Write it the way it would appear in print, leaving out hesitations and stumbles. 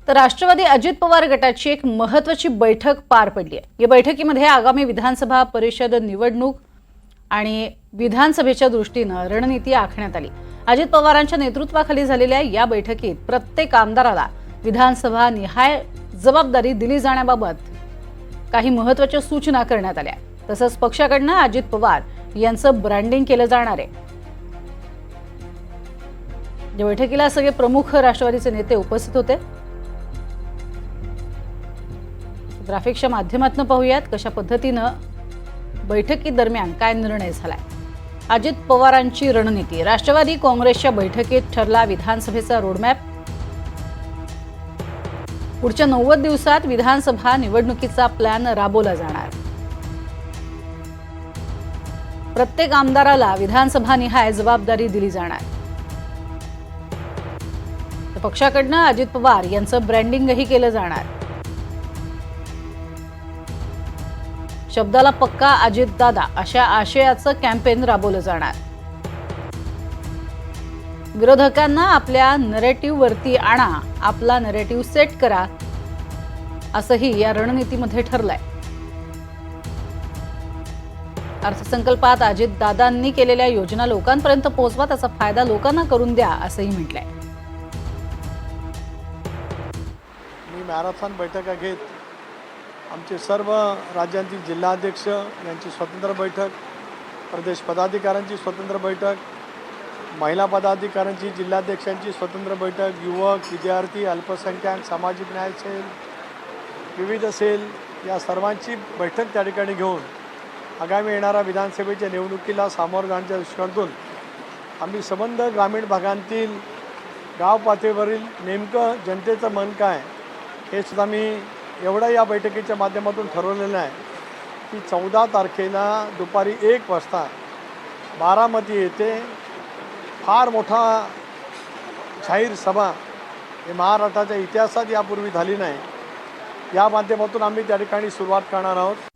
तर राष्ट्रवादी अजित पवार गटाची एक महत्त्वाची बैठक पार पडली आहे। या बैठकीमध्ये आगामी विधानसभा परिषद निवडणूक आणि विधानसभेच्या दृष्टीने रणनीती आखण्यात आली। अजित पवारांच्या नेतृत्वाखाली झालेल्या या बैठकीत प्रत्येक आमदाराला विधानसभा निहाय जबाबदारी दिली जाण्याबाबत काही महत्त्वाच्या सूचना करण्यात आल्या। तसंच पक्षाकडून अजित पवार यांचं ब्रँडिंग केलं जाणार आहे। या बैठकीला सगळे प्रमुख राष्ट्रवादीचे नेते उपस्थित होते। ग्राफिक्सच्या माध्यमातून पाहूयात कशा पद्धतीनं बैठकी दरम्यान काय निर्णय झालाय। अजित पवारांची रणनीती। राष्ट्रवादी काँग्रेसच्या बैठकीत ठरला विधानसभेचा रोडमॅप। पुढच्या 90 दिवसात विधानसभा निवडणुकीचा प्लॅन राबवला जाणार। प्रत्येक आमदाराला विधानसभा निहाय जबाबदारी दिली जाणार। पक्षाकडून अजित पवार यांचं ब्रँडिंगही केलं जाणार। शब्दाला पक्का अजितदादा अशा आशयाचं कॅम्पेन राबवलं जाणार। विरोधकांना आपल्या नरेटिव्हवरती आणा, आपला नरेटिव्ह सेट करा, असंही या रणनीतीमध्ये ठरलंय। अर्थसंकल्पात अजितदादांनी केलेल्या योजना लोकांपर्यंत पोहोचवा, त्याचा फायदा लोकांना करून द्या, असंही म्हटलंय। मी मॅरेथॉन बैठका घेत आमचे सर्व राज्यांतील जिल्हाध्यक्ष यांची स्वतंत्र बैठक, प्रदेश पदाधिकाऱ्यांची स्वतंत्र बैठक, महिला पदाधिकाऱ्यांची जिल्हाध्यक्षांची स्वतंत्र बैठक, युवक, विद्यार्थी, अल्पसंख्याक, सामाजिक न्याय सेल, विविध सेल या सर्वांची बैठक त्या ठिकाणी घेऊन आगामी येणाऱ्या विधानसभेच्या निवडणुकीला सामोरं जाण्याच्या दृष्टिकोनातून आम्ही संबंध ग्रामीण भागांतील गाव पातळीवरील नेमकं जनतेचं मन काय हे सुद्धा मी एवढं या बैठकीच्या माध्यमातून ठरवलेलं आहे की 14 तारखेला दुपारी 1 वाजता बारामती येथे फार मोठा जाहीर सभा हे महाराष्ट्राच्या इतिहासात यापूर्वी झाली नाही, या माध्यमातून आम्ही त्या ठिकाणी सुरुवात करणार आहोत।